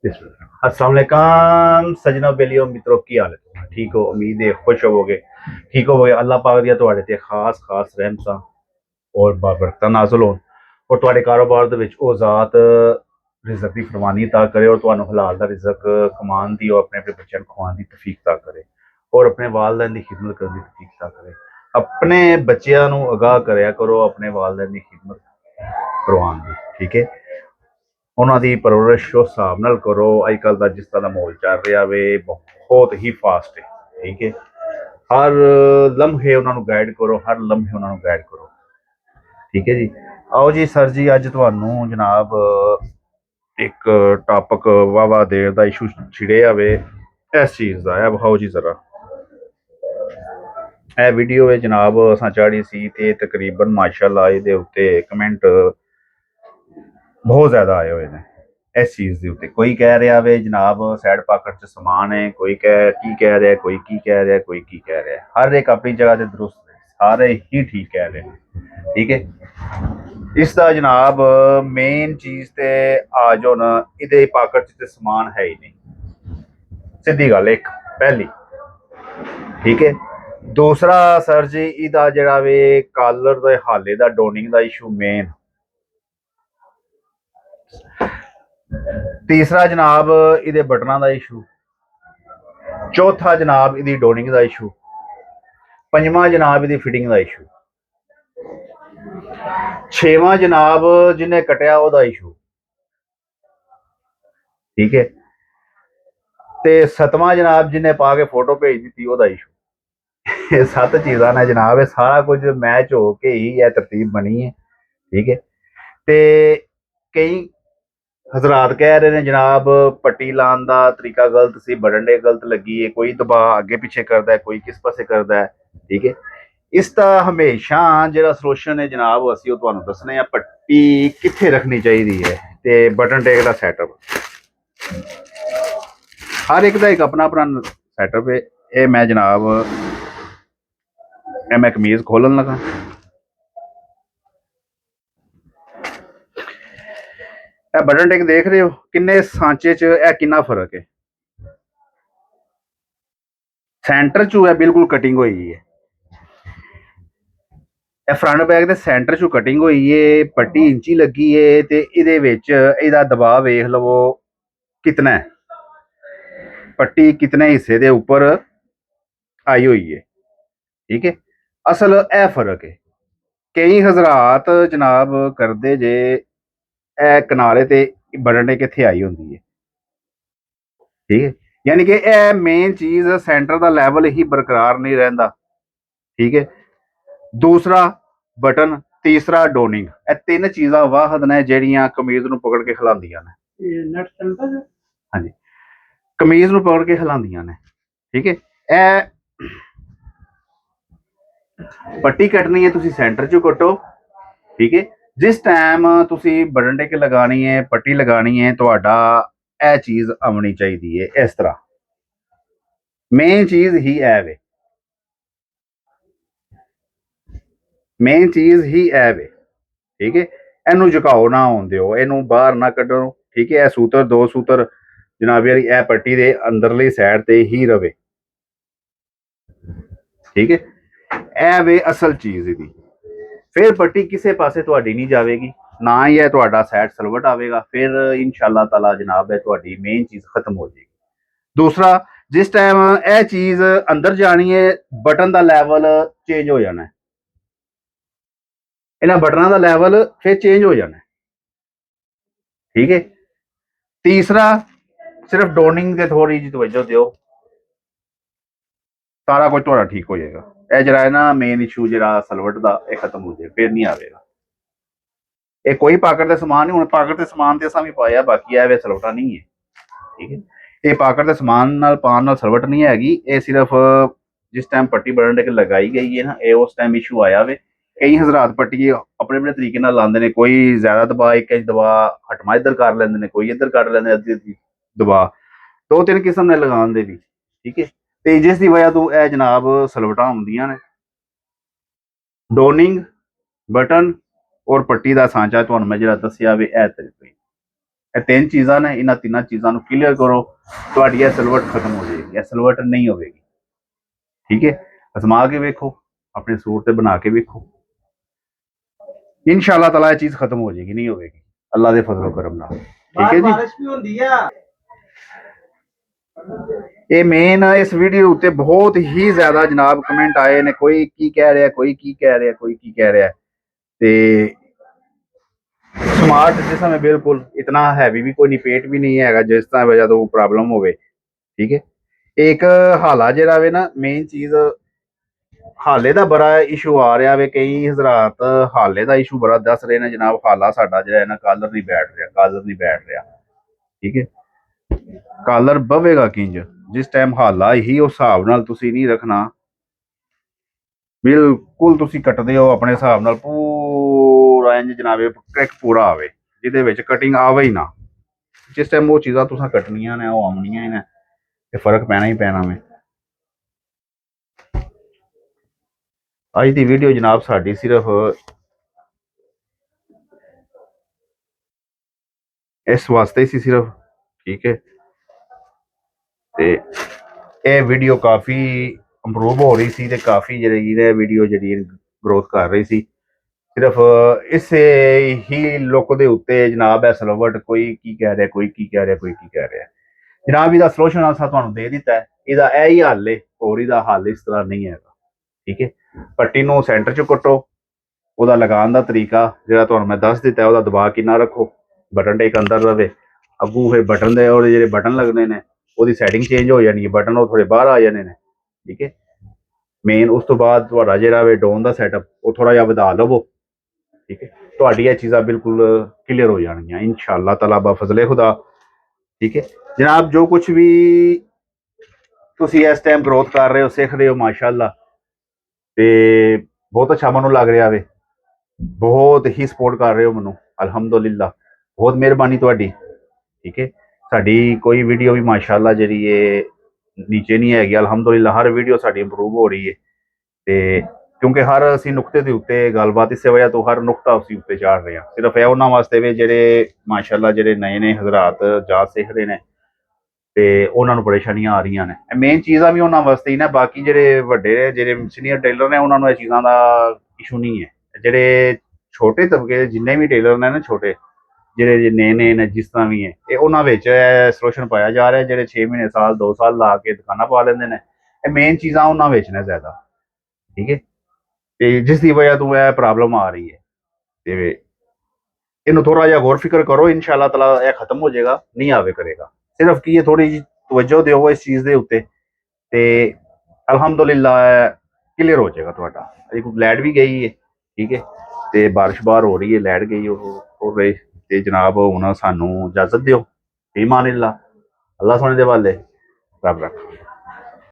अस्सलाम वालेकुम सजना बेलियो मित्रों की हालत है ठीक हो उम्मीद है खुश होवोगे ठीक होवोगे अल्लाह पाक दियां तुहाडे ते खास खास रहमतां और बरकतां नाज़िल होन और तुहाडे कारोबार दे विच ओ ज़ात रिज़्क दी फरमानी अता करे और तुहानू हलाल दा रिज़क कमान दी और अपने अपने बच्चों नू खुआन दी तौफीक अता करे और अपने वालदैन दी खिदमत करन दी तौफीक अता करे अपने बच्चों नू आगाह करया करो अपने वालदैन दी खिदमत करवाउण दी ठीक है ਉਹਨਾਂ ਦੀ ਪਰਵਰਿਸ਼ ਉਸ ਹਿਸਾਬ ਨਾਲ ਕਰੋ ਅੱਜ ਕੱਲ੍ਹ ਦਾ ਜਿਸ ਤਰ੍ਹਾਂ ਦਾ ਮਾਹੌਲ ਚੱਲ ਰਿਹਾ ਵੇ ਬਹੁਤ ਹੀ ਫਾਸਟ ਹੈ ਠੀਕ ਹੈ ਹਰ ਲਮਹੇ ਉਹਨਾਂ ਨੂੰ ਗਾਈਡ ਕਰੋ ਹਰ ਲਮਹੇ ਉਹਨਾਂ ਨੂੰ ਗਾਈਡ ਕਰੋ ਠੀਕ ਹੈ ਜੀ ਆਓ ਜੀ ਸਰ ਜੀ ਅੱਜ ਤੁਹਾਨੂੰ ਜਨਾਬ ਇੱਕ ਟਾਪਿਕ ਵਾਵਾ ਦੇਰ ਦਾ ਇਸ਼ੂ ਛਿੜਿਆ ਵੇ ਇਸ ਚੀਜ਼ ਦਾ ਇਹ ਵਿਖਾਓ ਜੀ ਜ਼ਰਾ ਇਹ ਵੀਡੀਓ ਹੈ ਜਨਾਬ ਅਸਾਂ ਚਾੜੀ ਸੀ ਤੇ ਤਕਰੀਬਨ ਮਾਸ਼ਾਅੱਲਾ ਇਹਦੇ ਉੱਤੇ ਕਮੈਂਟ ਬਹੁਤ ਜ਼ਿਆਦਾ ਆਏ ਹੋਏ ਨੇ ਇਸ ਚੀਜ਼ ਦੇ ਉੱਤੇ ਕੋਈ ਕਹਿ ਰਿਹਾ ਵੇ ਜਨਾਬ ਸਾਈਡ ਪਾਕਟ 'ਚ ਸਮਾਨ ਹੈ ਕੋਈ ਕਹਿ ਰਿਹਾ ਕੋਈ ਕੀ ਕਹਿ ਰਿਹਾ ਕੋਈ ਕੀ ਕਹਿ ਰਿਹਾ ਹਰ ਇੱਕ ਆਪਣੀ ਜਗ੍ਹਾ ਤੇ ਦਰੁਸਤ ਹੈ ਸਾਰੇ ਹੀ ਠੀਕ ਕਹਿ ਰਹੇ ਨੇ ਠੀਕ ਹੈ ਇਸ ਦਾ ਜਨਾਬ ਮੇਨ ਚੀਜ਼ ਤੇ ਆ ਜੋ ਨਾ ਇਹਦੇ ਪਾਕਟ 'ਚ ਤੇ ਸਮਾਨ ਹੈ ਹੀ ਨਹੀਂ ਸਿੱਧੀ ਗੱਲ ਇੱਕ ਪਹਿਲੀ ਠੀਕ ਹੈ ਦੂਸਰਾ ਸਰ ਜੀ ਇਹਦਾ ਜਿਹੜਾ ਵੇ ਕਾਲਰ ਦੇ ਹਾਲੇ ਦਾ ਡੋਨਿੰਗ ਦਾ ਇਸ਼ੂ ਮੇਨ तीसरा जनाब इहदे बटना का इशू चौथा जनाब इहदी डोनिंग का इशू पंजवां जनाब इहदी फिटिंग का इशू छेवां जनाब जिन्हें कटिया ओहदा इशू ठीक है ते सतवां जनाब जिन्हें पा के फोटो भेज दी ओहदा इशू सत्त चीज़ां ने जनाब सारा कुछ मैच हो के ही यह तरतीब बनी है ठीक है ते कई हजरात कह रहे हैं जनाब पट्टी लाने का तरीका गलत सी बटन गलत लगी है कोई दबा अगे पिछे करता है कोई किस पासे करता है ठीक है इसका हमेशा जो सोल्यूशन है जनाब असी तुहानू दसने पट्टी कित्थे रखनी चाहिए है ते बटन टेक का सैटअप हर एक का एक अपना अपना सैटअप है ये मैं जनाब मैं कमीज खोलन लगा बटन टेक देख रहे हो किन्ने सांचे च किन्ना फर्क है सेंटर चू है बिल्कुल कटिंग हुई है फ्रंट बैग के सेंटर चू कटिंग हुई है पट्टी इंची लगी है ते इहदे विच इहदा दबाव वेख लवो कितना है पट्टी कितने हिस्से दे ऊपर आई हुई है ठीक है असल ए फर्क है कई हजरात जनाब करदे जे कनाले ते बटन टेक कित्थे आई होंदी है ठीक है यानी कि यह मेन चीज सेंटर का लैवल ही बरकरार नहीं रहिंदा ठीक है दूसरा बटन तीसरा डोनिंग ये तीन चीज़ां वाहद ने जिहड़ियां कमीज नूं पकड़ के हिलांदियां ने हाँ जी कमीज नूं पकड़ के हिलांदियां ने ठीक है ए पट्टी कटनी है तुसी सेंटर चों कटो ठीक है जिस टाइम तुसी बटन टेक लगानी है पट्टी लगानी है तुहाडा ए चीज़ आनी चाहिए है इस तरह मेन चीज़ ही है वे मेन चीज़ ही है वे ठीक है इनू झुकाओ ना आउण दिओ इनू बाहर ना कड्डो ठीक है सूत्र दो सूत्र जनाब यारी ए पट्टी दे अंदरली साइड ते ही रवे ठीक है ए वे असल चीज़ इहदी फिर पट्टी किसी पासे तुहाडी नहीं जाएगी ना ही है तुहाडा सैड सलवट आवेगा फिर इंशाअल्लाह ताला जनाब है तुहाडी मेन चीज़ खत्म हो जाएगी दूसरा जिस टाइम यह चीज़ अंदर जानी है बटन का लैवल चेंज हो जाना है इन्हां बटना का लैवल फिर चेंज हो जाना है ठीक है तीसरा सिर्फ डोनिंग से थोड़ी जी तवज्जो दो सारा कुछ थोड़ा ठीक हो जाएगा यह जरा है ना मेन इशू जरा सलवट का यह खत्म हो जाए फिर नहीं आएगा ये कोई पाकट का समान नहीं हूँ पाकट के समान तो असा भी पाया बाकी है वे सलवटा नहीं है ठीक है ये पाकट के समान नाल पान नाल सलवट नहीं हैगी ये सिर्फ जिस टाइम पट्टी बटन टेक लगाई गई है ना ये उस टाइम इशू आया वे कई हजरात पट्टी अपने अपने तरीके नाल लांदे ने कोई ज्यादा दबा एक इंच दबा हटमा इधर कर लेंदे ने कोई इधर कर लेंदे अद्धी अद्धी दबा दो तीन किस्म ने लगान दे भी ठीक है ते जिस दी वजह तो यह जनाब सलवटा आउंदियां ने डोनिंग बटन और पट्टी का सांचा तुहानूं मैं जिहड़ा दस्सिया वे ए तरीका ਇਹ ਤਿੰਨ ਚੀਜ਼ਾਂ ਨੇ, ਇਹਨਾਂ ਤਿੰਨਾਂ ਚੀਜ਼ਾਂ ਨੂੰ ਕਲੀਅਰ ਕਰੋ, ਤੁਹਾਡੀ ਇਹ ਸਿਲਵਟ ਖਤਮ ਹੋ ਜਾਏਗੀ, ਇਹ ਸਿਲਵਟ ਨਹੀਂ ਹੋਵੇਗੀ। ਠੀਕ ਹੈ, ਅਜ਼ਮਾ ਕੇ ਵੇਖੋ, ਆਪਣੇ ਸੂਟ ਤੇ ਬਣਾ ਕੇ ਵੇਖੋ, ਇਨਸ਼ਾਅੱਲਾ ਤਾਲਾ ਇਹ ਚੀਜ਼ ਖਤਮ ਹੋ ਜਾਏਗੀ, ਨਹੀਂ ਹੋਵੇਗੀ ਅੱਲਾ ਦੇ ਫਜ਼ਲ ਕਰਮ ਨਾਲ। ਠੀਕ ਹੈ ਜੀ। ਬਾਰਿਸ਼ ਵੀ ਹੁੰਦੀ ਆ। ਇਹ ਮੇਨ ਇਸ ਵੀਡੀਓ ਉੱਤੇ ਬਹੁਤ ਹੀ ਜ਼ਿਆਦਾ ਜਨਾਬ ਕਮੈਂਟ ਆਏ ਨੇ, ਕੋਈ ਕੀ ਕਹਿ ਰਿਹਾ, ਕੋਈ ਕੀ ਕਹਿ ਰਿਹਾ, ਕੋਈ ਕੀ ਕਹਿ ਰਿਹਾ। ਤੇ ਸਮਾਰਟ ਜਿਸਮ ਹੈ, ਬਿਲਕੁਲ ਇਤਨਾ ਹੈਵੀ ਵੀ ਕੋਈ ਨਹੀਂ, ਪੇਟ ਵੀ ਨਹੀਂ ਹੈਗਾ ਜਿਸ ਤਰ੍ਹਾਂ ਵਜ੍ਹਾ ਤੋਂ ਪ੍ਰੋਬਲਮ ਹੋਵੇ। ਠੀਕ ਹੈ, ਇੱਕ ਹਾਲਾ ਜਿਹੜਾ ਵੇ ਨਾ, ਮੇਨ ਚੀਜ਼ ਹਾਲੇ ਦਾ ਬੜਾ ਇਸ਼ੂ ਆ ਰਿਹਾ ਵੇ, ਕਈ ਹਜ਼ਰਾਤ ਹਾਲੇ ਦਾ ਇਸ਼ੂ ਬੜਾ ਦੱਸ ਰਹੇ ਨੇ ਜਨਾਬ, ਹਾਲਾ ਸਾਡਾ ਜਿਹੜਾ ਹੈ ਨਾ ਕਾਲਰ ਨਹੀਂ ਬੈਠ ਰਿਹਾ, ਕਾਲਰ ਨਹੀਂ ਬੈਠ ਰਿਹਾ। ਠੀਕ ਹੈ, ਕਾਲਰ ਬਵੇਗਾ ਕਿੰਜ, ਜਿਸ ਟਾਈਮ ਹਾਲਾ ਹੀ ਉਸ ਹਿਸਾਬ ਨਾਲ ਤੁਸੀਂ ਨਹੀਂ ਰੱਖਣਾ, ਬਿਲਕੁਲ ਤੁਸੀਂ ਕੱਟਦੇ ਹੋ ਆਪਣੇ ਹਿਸਾਬ ਨਾਲ ਪੂਰਾ ਇੰਜ ਜਨਾਬੇ ਕ੍ਰੈਕ ਪੂਰਾ ਆਵੇ, ਜਿਹਦੇ ਵਿੱਚ ਕਟਿੰਗ ਆਵੇ ਹੀ ਨਾ, ਜਿਸ ਟਾਈਮ ਉਹ ਚੀਜ਼ਾਂ ਤੁਸੀਂ ਕੱਟਣੀਆਂ ਨੇ ਉਹ ਆਉਣੀਆਂ ਹੀ ਨੇ, ਤੇ ਫਰਕ ਪੈਣਾ ਹੀ ਪੈਣਾ ਵੇ। ਅੱਜ ਦੀ ਵੀਡੀਓ ਜਨਾਬ ਸਾਡੀ ਸਿਰਫ ਇਸ ਵਾਸਤੇ ਸੀ ਸਿਰਫ। ਠੀਕ ਹੈ, ਤੇ ਇਹ ਵੀਡੀਓ ਕਾਫੀ ਇੰਪਰੂਵ ਹੋ ਰਹੀ ਸੀ, ਤੇ ਕਾਫੀ ਜਿਹੜੀ ਹੈ ਵੀਡੀਓ ਜਿਹੜੀ ਗਰੋਥ ਕਰ ਰਹੀ ਸੀ, ਸਿਰਫ ਇਸੇ ਹੀ ਲੁੱਕ ਦੇ ਉੱਤੇ ਜਨਾਬ ਹੈ ਸਲਵਟ, ਕੋਈ ਕੀ ਕਹਿ ਰਿਹਾ, ਕੋਈ ਕੀ ਕਹਿ ਰਿਹਾ, ਕੋਈ ਕੀ ਕਹਿ ਰਿਹਾ। ਜਨਾਬ ਇਹਦਾ ਸੋਲੂਸ਼ਨ ਅਸਾਂ ਤੁਹਾਨੂੰ ਦੇ ਦਿੱਤਾ ਹੈ, ਇਹਦਾ ਇਹ ਹੀ ਹੱਲ ਹੈ, ਹੋਰ ਇਹਦਾ ਹੱਲ ਇਸ ਤਰ੍ਹਾਂ ਨਹੀਂ ਹੈਗਾ। ਠੀਕ ਹੈ, ਪੱਟੀ ਨੂੰ ਸੈਂਟਰ 'ਚ ਕੱਟੋ, ਉਹਦਾ ਲਗਾਉਣ ਦਾ ਤਰੀਕਾ ਜਿਹੜਾ ਤੁਹਾਨੂੰ ਮੈਂ ਦੱਸ ਦਿੱਤਾ, ਉਹਦਾ ਦਬਾਅ ਕਿੰਨਾ ਰੱਖੋ, ਬਟਨ ਟੇਕ ਅੰਦਰ ਰਵੇ, ਅੱਗੂ ਫਿਰ ਬਟਨ ਦੇ ਉਹਦੇ ਜਿਹੜੇ ਬਟਨ ਲੱਗਣੇ ਨੇ ਉਹਦੀ ਸੈਟਿੰਗ ਚੇਂਜ ਹੋ ਜਾਣੀ ਹੈ, ਬਟਨ ਉਹ ਥੋੜੇ ਬਾਹਰ ਆ ਜਾਣੇ ਨੇ। ਠੀਕ ਹੈ, ਮੇਨ ਉਸ ਤੋਂ ਬਾਅਦ ਤੁਹਾਡਾ ਜਿਹੜਾ ਵੇ ਡੋਨ ਦਾ ਸੈਟਅਪ ਉਹ ਥੋੜਾ ਜਿਹਾ ਵਧਾ ਲਵੋ। ਠੀਕ ਹੈ, ਤੁਹਾਡੀ ਇਹ ਚੀਜ਼ਾਂ ਬਿਲਕੁਲ ਕਲੀਅਰ ਹੋ ਜਾਣਗੀਆਂ ਇਨਸ਼ਾਅੱਲਾ ਤਾਲਾ ਬਾ ਫਜ਼ਲੇ ਖੁਦਾ। ਠੀਕ ਹੈ ਜਨਾਬ, ਜੋ ਕੁਝ ਵੀ ਤੁਸੀਂ ਇਸ ਟਾਈਮ ਗਰੋਥ ਕਰ ਰਹੇ ਹੋ, ਸਿੱਖ ਰਹੇ ਹੋ, ਮਾਸ਼ਾਅੱਲਾ, ਤੇ ਬਹੁਤ ਅੱਛਾ ਮੈਨੂੰ ਲੱਗ ਰਿਹਾ ਵੇ, ਬਹੁਤ ਹੀ ਸਪੋਰਟ ਕਰ ਰਹੇ ਹੋ ਮੈਨੂੰ, ਅਲਹਮਦੁਲਿਲਾ, ਬਹੁਤ ਮਿਹਰਬਾਨੀ ਤੁਹਾਡੀ। ਠੀਕ ਹੈ, ਸਾਡੀ ਕੋਈ ਵੀਡੀਓ ਵੀ ਮਾਸ਼ਾਅੱਲਾ ਜਿਹੜੀ ਹੈ ਨੀਚੇ ਨਹੀਂ ਹੈਗੀ, ਅਲਹਮਦੁਲਿਲਾ ਹਰ ਵੀਡੀਓ ਸਾਡੀ ਇੰਪਰੂਵ ਹੋ ਰਹੀ ਹੈ। ਤੇ ਕਿਉਂਕਿ ਹਰ ਅਸੀਂ ਨੁਕਤੇ ਦੇ ਉੱਤੇ ਗੱਲਬਾਤ ਇਸੇ ਵਜ੍ਹਾ ਤੋਂ ਹਰ ਨੁਕਤਾ ਅਸੀਂ ਉੱਤੇ ਚਾੜ ਰਹੇ ਹਾਂ, ਸਿਰਫ ਇਹ ਉਹਨਾਂ ਵਾਸਤੇ ਵੀ ਜਿਹੜੇ ਮਾਸ਼ਾਅੱਲਾ ਜਿਹੜੇ ਨਏ ਹਜ਼ਰਾਤ ਜਾ ਸਿੱਖ ਰਹੇ ਨੇ ਤੇ ਉਹਨਾਂ ਨੂੰ ਪਰੇਸ਼ਾਨੀਆਂ ਆ ਰਹੀਆਂ ਨੇ, ਮੇਨ ਚੀਜ਼ਾਂ ਵੀ ਉਹਨਾਂ ਵਾਸਤੇ ਹੀ ਨਾ, ਬਾਕੀ ਜਿਹੜੇ ਵੱਡੇ ਜਿਹੜੇ ਸੀਨੀਅਰ ਟੇਲਰ ਨੇ ਉਹਨਾਂ ਨੂੰ ਇਹ ਚੀਜ਼ਾਂ ਦਾ ਇਸ਼ੂ ਨਹੀਂ ਹੈ। ਜਿਹੜੇ ਛੋਟੇ ਤਬਕੇ ਜਿੰਨੇ ਵੀ ਟੇਲਰ ਨੇ ਨਾ, ਛੋਟੇ ਜਿਹੜੇ ਨਏ ਨੇ ਜਿਸ ਤਰ੍ਹਾਂ ਵੀ ਹੈ, ਇਹ ਉਹਨਾਂ ਵਿੱਚ ਸੋਲੂਸ਼ਨ ਪਾਇਆ ਜਾ ਰਿਹਾ, ਜਿਹੜੇ 6 ਮਹੀਨੇ ਸਾਲ 2 ਸਾਲ ਲਾ ਕੇ ਦੁਕਾਨਾਂ ਪਾ ਲੈਂਦੇ ਨੇ, ਇਹ ਮੇਨ ਚੀਜ਼ਾਂ ਉਹਨਾਂ ਵਿੱਚ ਨੇ ਜ਼ਿਆਦਾ। ਠੀਕ ਹੈ, ਤੇ ਜਿਸ ਦੀ ਵਜ੍ਹਾ ਤੋਂ ਇਹ ਪ੍ਰੋਬਲਮ ਆ ਰਹੀ ਹੈ, ਤੇ ਇਹਨੂੰ ਥੋੜਾ ਜਿਹਾ ਗੌਰ ਫਿਕਰ ਕਰੋ, ਇਨਸ਼ਾਅੱਲਾ ਤਾਲਾ ਇਹ ਖਤਮ ਹੋ ਜਾਏਗਾ, ਨਹੀਂ ਆਵੇ ਕਰੇਗਾ। ਸਿਰਫ ਕੀ ਹੈ ਥੋੜੀ ਜਿਹੀ ਤਵੱਜੋ ਦਿਓ ਇਸ ਚੀਜ਼ ਦੇ ਉੱਤੇ, ਤੇ ਅਲਹਮਦੁਲਿਲਾ ਕਲੀਅਰ ਹੋ ਜਾਏਗਾ ਤੁਹਾਡਾ। ਇੱਕ ਲਾਈਟ ਵੀ ਗਈ ਹੈ, ਠੀਕ ਹੈ, ਤੇ ਬਾਰਿਸ਼ ਬਾਹਰ ਹੋ ਰਹੀ ਹੈ, ਲਾਈਟ ਗਈ ਉਹ ਰਹੇ, ਤੇ ਜਨਾਬ ਹੁਣ ਸਾਨੂੰ ਇਜਾਜ਼ਤ ਦਿਓ, ਈਮਾਨ ਅੱਲਾ, ਅੱਲਾ ਸੋਹਣੇ ਦੇ ਵਾਲੇ, ਰੱਬ ਰੱਖ।